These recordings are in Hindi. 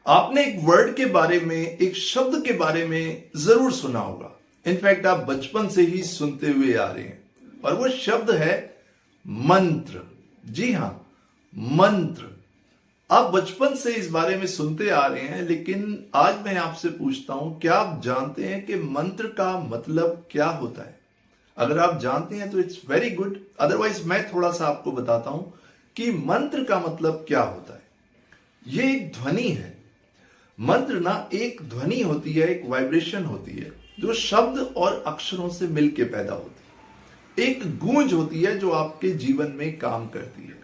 आपने एक वर्ड के बारे में, एक शब्द के बारे में जरूर सुना होगा। इनफैक्ट आप बचपन से ही सुनते हुए आ रहे हैं और वो शब्द है मंत्र। जी हां, मंत्र। आप बचपन से इस बारे में सुनते आ रहे हैं, लेकिन आज मैं आपसे पूछता हूं, क्या आप जानते हैं कि मंत्र का मतलब क्या होता है? अगर आप जानते हैं तो इट्स वेरी गुड, अदरवाइज मैं थोड़ा सा आपको बताता हूं कि मंत्र का मतलब क्या होता है। ये एक ध्वनि है। मंत्र ना एक ध्वनि होती है, एक वाइब्रेशन होती है जो शब्द और अक्षरों से मिलकर पैदा होती है। एक गूंज होती है जो आपके जीवन में काम करती है।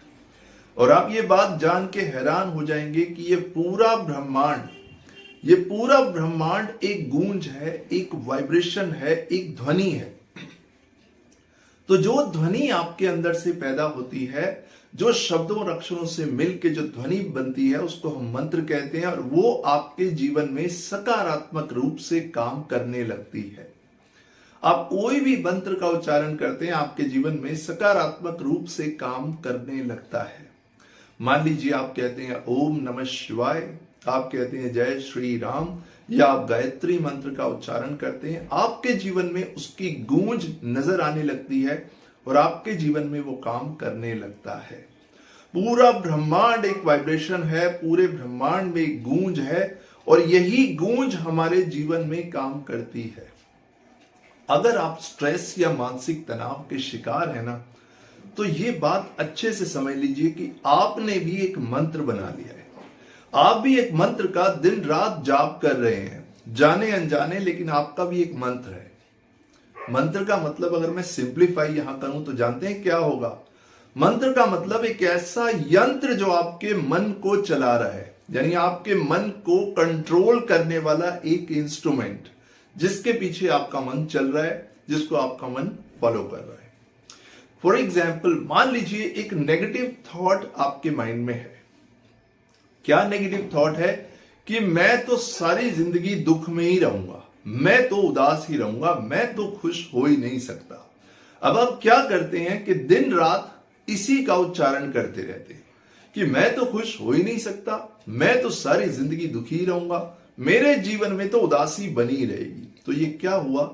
और आप ये बात जान के हैरान हो जाएंगे कि ये पूरा ब्रह्मांड एक गूंज है, एक वाइब्रेशन है, एक ध्वनि है। तो जो ध्वनि आपके अंदर से पैदा होती है, जो शब्दों और अक्षरों से मिलकर जो ध्वनि बनती है, उसको हम मंत्र कहते हैं। और वो आपके जीवन में सकारात्मक रूप से काम करने लगती है। आप कोई भी मंत्र का उच्चारण करते हैं, आपके जीवन में सकारात्मक रूप से काम करने लगता है। मान लीजिए आप कहते हैं ओम नमः शिवाय, आप कहते हैं जय श्री राम, या आप गायत्री मंत्र का उच्चारण करते हैं, आपके जीवन में उसकी गूंज नजर आने लगती है और आपके जीवन में वो काम करने लगता है। पूरा ब्रह्मांड एक वाइब्रेशन है, पूरे ब्रह्मांड में एक गूंज है और यही गूंज हमारे जीवन में काम करती है। अगर आप स्ट्रेस या मानसिक तनाव के शिकार है ना, तो ये बात अच्छे से समझ लीजिए कि आपने भी एक मंत्र बना लिया है। आप भी एक मंत्र का दिन रात जाप कर रहे हैं, जाने अनजाने, लेकिन आपका भी एक मंत्र है। मंत्र का मतलब अगर मैं सिंप्लीफाई यहां करूं तो जानते हैं क्या होगा? मंत्र का मतलब एक ऐसा यंत्र जो आपके मन को चला रहा है, यानी आपके मन को कंट्रोल करने वाला एक इंस्ट्रूमेंट, जिसके पीछे आपका मन चल रहा है, जिसको आपका मन फॉलो कर रहा है। फॉर एग्जाम्पल, मान लीजिए एक नेगेटिव थॉट आपके माइंड में है। क्या नेगेटिव थॉट है? कि मैं तो सारी जिंदगी दुख में ही रहूंगा, मैं तो उदास ही रहूंगा, मैं तो खुश हो ही नहीं सकता। अब आप क्या करते हैं कि दिन रात इसी का उच्चारण करते रहते हैं कि मैं तो खुश हो ही नहीं सकता, मैं तो सारी जिंदगी दुखी ही रहूंगा, मेरे जीवन में तो उदासी बनी रहेगी। तो ये क्या हुआ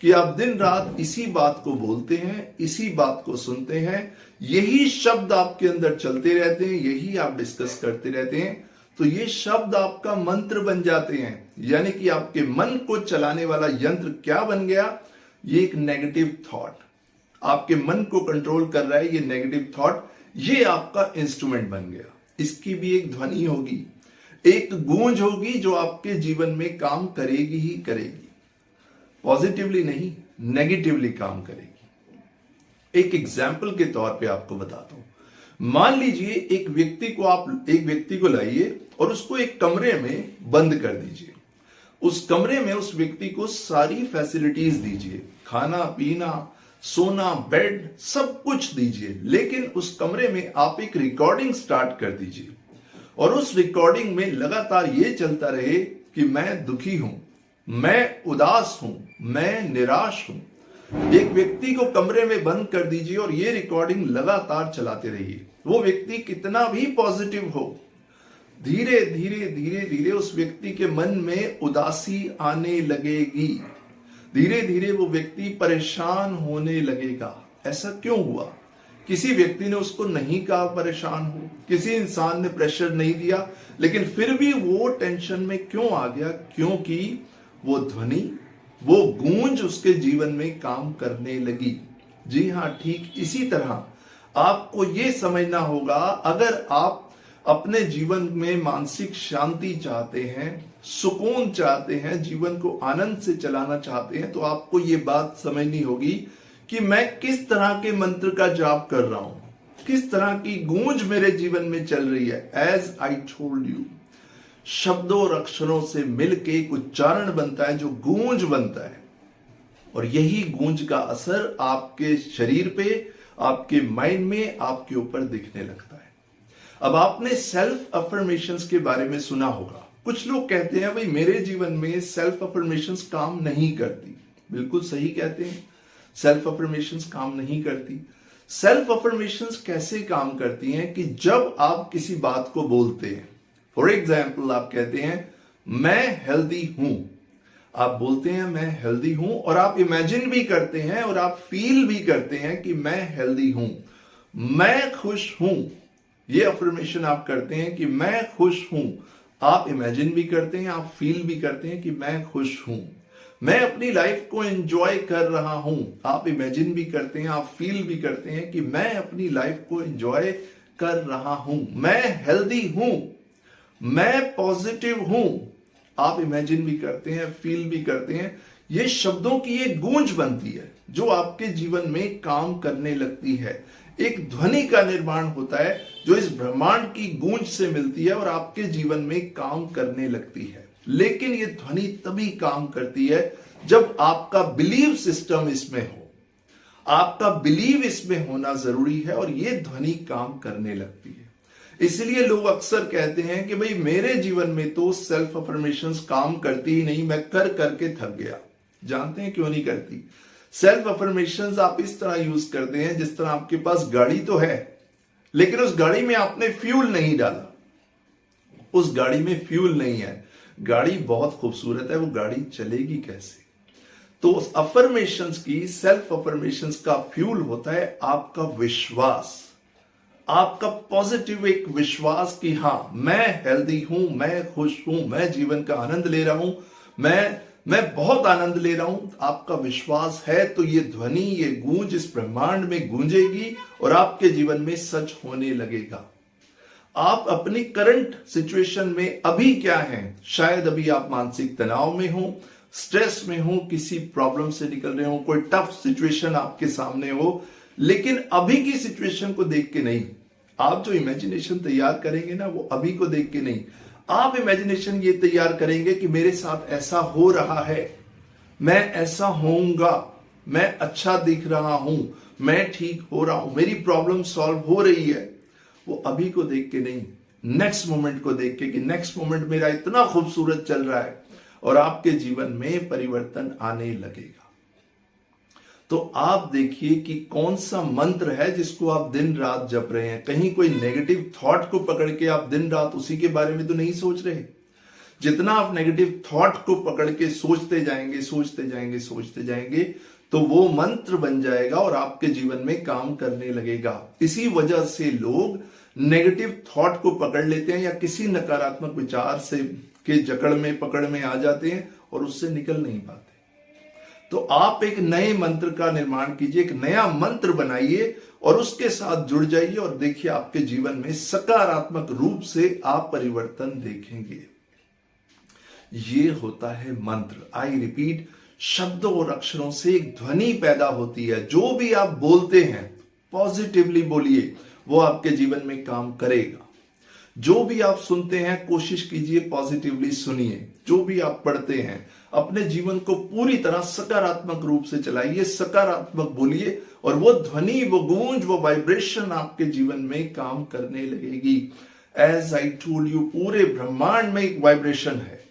कि आप दिन रात इसी बात को बोलते हैं, इसी बात को सुनते हैं, यही शब्द आपके अंदर चलते रहते हैं, यही आप डिस्कस करते रहते हैं। तो ये शब्द आपका मंत्र बन जाते हैं, यानी कि आपके मन को चलाने वाला यंत्र क्या बन गया? ये एक नेगेटिव थॉट आपके मन को कंट्रोल कर रहा है। ये नेगेटिव थॉट, ये आपका इंस्ट्रूमेंट बन गया। इसकी भी एक ध्वनि होगी, एक गूंज होगी जो आपके जीवन में काम करेगी ही करेगी। पॉजिटिवली नहीं, नेगेटिवली काम करेगी। एक एग्जाम्पल के तौर पे आपको बताता हूं। मान लीजिए एक व्यक्ति को लाइए और उसको एक कमरे में बंद कर दीजिए। उस कमरे में उस व्यक्ति को सारी फैसिलिटीज दीजिए, खाना पीना, सोना, बेड, सब कुछ दीजिए। लेकिन उस कमरे में आप एक रिकॉर्डिंग स्टार्ट कर दीजिए और उस रिकॉर्डिंग में लगातार ये चलता रहे कि मैं दुखी हूं, मैं उदास हूं, मैं निराश हूं। एक व्यक्ति को कमरे में बंद कर दीजिए और ये रिकॉर्डिंग लगातार चलाते रहिए। वो व्यक्ति कितना भी पॉजिटिव हो, धीरे धीरे धीरे धीरे उस व्यक्ति के मन में उदासी आने लगेगी। धीरे धीरे वो व्यक्ति परेशान होने लगेगा। ऐसा क्यों हुआ? किसी व्यक्ति ने उसको नहीं कहा परेशान हो, किसी इंसान ने प्रेशर नहीं दिया, लेकिन फिर भी वो टेंशन में क्यों आ गया? क्योंकि वो ध्वनि, वो गूंज उसके जीवन में काम करने लगी। जी हां, ठीक इसी तरह आपको ये समझना होगा, अगर आप अपने जीवन में मानसिक शांति चाहते हैं, सुकून चाहते हैं, जीवन को आनंद से चलाना चाहते हैं, तो आपको ये बात समझनी होगी कि मैं किस तरह के मंत्र का जाप कर रहा हूं, किस तरह की गूंज मेरे जीवन में चल रही है। एज आई टोल्ड यू, शब्दों और अक्षरों से मिलके एक उच्चारण बनता है जो गूंज बनता है, और यही गूंज का असर आपके शरीर पे, आपके माइंड में, आपके ऊपर दिखने लगता है। अब आपने सेल्फ अफर्मेशंस के बारे में सुना होगा। कुछ लोग कहते हैं भाई मेरे जीवन में सेल्फ अफर्मेशंस काम नहीं करती। बिल्कुल सही कहते हैं, सेल्फ अफर्मेशंस काम नहीं करती। सेल्फ अफर्मेशंस कैसे काम करती हैं कि जब आप किसी बात को बोलते हैं, फॉर एग्जाम्पल आप कहते हैं मैं हेल्दी हूं, आप बोलते हैं मैं हेल्दी हूं और आप इमेजिन भी करते हैं और आप फील भी करते हैं कि मैं हेल्दी हूं, मैं खुश हूं। ये अफर्मेशन आप करते हैं कि मैं खुश हूं, आप इमेजिन भी करते हैं, आप फील भी करते हैं कि मैं खुश हूं, मैं अपनी लाइफ को एंजॉय कर रहा हूं, आप इमेजिन भी करते हैं, आप फील भी करते हैं कि मैं अपनी लाइफ को एंजॉय कर रहा हूं, मैं हेल्दी हूं, मैं पॉजिटिव हूं, आप इमेजिन भी करते हैं, फील भी करते हैं। ये शब्दों की एक गूंज बनती है जो आपके जीवन में काम करने लगती है। एक ध्वनि का निर्माण होता है जो इस ब्रह्मांड की गूंज से मिलती है और आपके जीवन में काम करने लगती है। लेकिन ये ध्वनि तभी काम करती है जब आपका बिलीव सिस्टम इसमें हो, आपका बिलीव इसमें होना जरूरी है और ये ध्वनि काम करने लगती है। इसलिए लोग अक्सर कहते हैं कि भाई मेरे जीवन में तो सेल्फ अफर्मेशंस काम करती ही नहीं, मैं कर करके थक गया। जानते हैं क्यों नहीं करती? सेल्फ अफर्मेशंस आप इस तरह यूज करते हैं जिस तरह आपके पास गाड़ी तो है लेकिन उस गाड़ी में आपने फ्यूल नहीं डाला, उस गाड़ी में फ्यूल नहीं है, गाड़ी बहुत खूबसूरत है, वो गाड़ी चलेगी कैसे? तो अफर्मेशंस की, सेल्फ अफर्मेशंस का फ्यूल होता है आपका विश्वास, आपका पॉजिटिव एक विश्वास कि हां मैं हेल्दी हूं, मैं खुश हूं, मैं जीवन का आनंद ले रहा हूं, मैं बहुत आनंद ले रहा हूं। आपका विश्वास है तो ये ध्वनि, ये गूंज इस ब्रह्मांड में गूंजेगी और आपके जीवन में सच होने लगेगा। आप अपनी करंट सिचुएशन में अभी क्या हैं? शायद अभी आप मानसिक तनाव में हो, स्ट्रेस में हो, किसी प्रॉब्लम से निकल रहे हो, कोई टफ सिचुएशन आपके सामने हो, लेकिन अभी की सिचुएशन को देख के नहीं। आप जो इमेजिनेशन तैयार करेंगे ना वो अभी को देख के नहीं, आप इमेजिनेशन ये तैयार करेंगे कि मेरे साथ ऐसा हो रहा है, मैं ऐसा होऊंगा, मैं अच्छा दिख रहा हूं, मैं ठीक हो रहा हूं, मेरी प्रॉब्लम सॉल्व हो रही है। वो अभी को देख के नहीं, नेक्स्ट मोमेंट को देख के कि नेक्स्ट मोमेंट मेरा इतना खूबसूरत चल रहा है और आपके जीवन में परिवर्तन आने लगेगा। तो आप देखिए कि कौन सा मंत्र है जिसको आप दिन रात जप रहे हैं। कहीं कोई नेगेटिव थॉट को पकड़ के आप दिन रात उसी के बारे में तो नहीं सोच रहे। जितना आप नेगेटिव थॉट को पकड़ के सोचते जाएंगे, सोचते जाएंगे, सोचते जाएंगे, तो वो मंत्र बन जाएगा और आपके जीवन में काम करने लगेगा। इसी वजह से लोग नेगेटिव थॉट को पकड़ लेते हैं या किसी नकारात्मक विचार से के जकड़ में, पकड़ में आ जाते हैं और उससे निकल नहीं पाते। तो आप एक नए मंत्र का निर्माण कीजिए, एक नया मंत्र बनाइए और उसके साथ जुड़ जाइए और देखिए आपके जीवन में सकारात्मक रूप से आप परिवर्तन देखेंगे। ये होता है मंत्र। आई रिपीट, शब्दों और अक्षरों से एक ध्वनि पैदा होती है। जो भी आप बोलते हैं पॉजिटिवली बोलिए, वो आपके जीवन में काम करेगा। जो भी आप सुनते हैं कोशिश कीजिए पॉजिटिवली सुनिए। जो भी आप पढ़ते हैं अपने जीवन को पूरी तरह सकारात्मक रूप से चलाइए, सकारात्मक बोलिए और वो ध्वनि, वो गूंज, वो वाइब्रेशन आपके जीवन में काम करने लगेगी। एज आई टोल्ड यू, पूरे ब्रह्मांड में एक वाइब्रेशन है।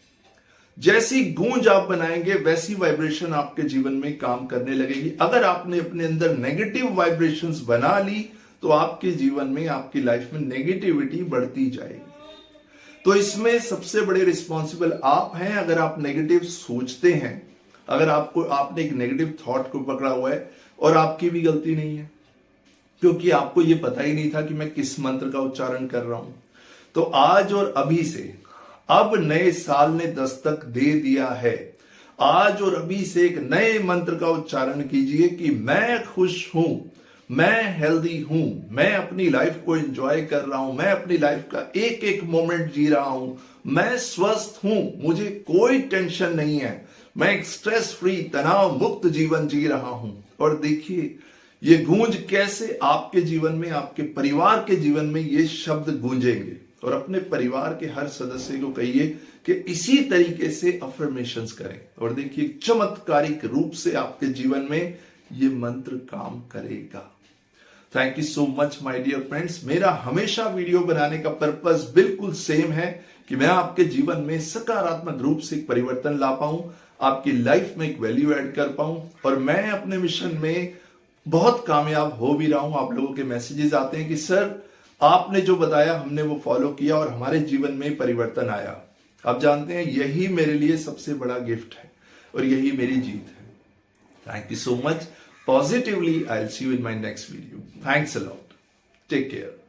जैसी गूंज आप बनाएंगे वैसी वाइब्रेशन आपके जीवन में काम करने लगेगी। अगर आपने अपने अंदर नेगेटिव वाइब्रेशंस बना ली तो आपके जीवन में, आपकी लाइफ में नेगेटिविटी बढ़ती जाएगी। तो इसमें सबसे बड़े रिस्पॉन्सिबल आप हैं। अगर आप नेगेटिव सोचते हैं, अगर आपने एक नेगेटिव थॉट को पकड़ा हुआ है, और आपकी भी गलती नहीं है क्योंकि आपको यह पता ही नहीं था कि मैं किस मंत्र का उच्चारण कर रहा हूं। तो आज और अभी से, अब नए साल ने दस्तक दे दिया है। आज और अभी से एक नए मंत्र का उच्चारण कीजिए कि मैं खुश हूं, मैं हेल्दी हूं, मैं अपनी लाइफ को एंजॉय कर रहा हूं, मैं अपनी लाइफ का एक एक मोमेंट जी रहा हूं, मैं स्वस्थ हूं, मुझे कोई टेंशन नहीं है, मैं एक स्ट्रेस फ्री, तनाव मुक्त जीवन जी रहा हूं। और देखिए ये गूंज कैसे आपके जीवन में, आपके परिवार के जीवन में ये शब्द गूंजेंगे। और अपने परिवार के हर सदस्य को कहिए कि इसी तरीके से अफर्मेशंस करें और देखिए चमत्कारिक रूप से आपके जीवन में ये मंत्र काम करेगा। Thank you so much my dear friends. मेरा हमेशा वीडियो बनाने का पर्पस बिल्कुल सेम है कि मैं आपके जीवन में सकारात्मक रूप से परिवर्तन ला पाऊं, आपकी लाइफ में एक वैल्यू ऐड कर पाऊं, और मैं अपने मिशन में बहुत कामयाब हो भी रहा हूं। आप लोगों के मैसेजेस आते हैं कि सर आपने जो बताया हमने वो फॉलो किया और हमारे जीवन में परिवर्तन आया। आप जानते हैं यही मेरे लिए सबसे बड़ा गिफ्ट है और यही मेरी जीत है। Thank you so much. Positively I will see you in my next video. Thanks a lot. Take care.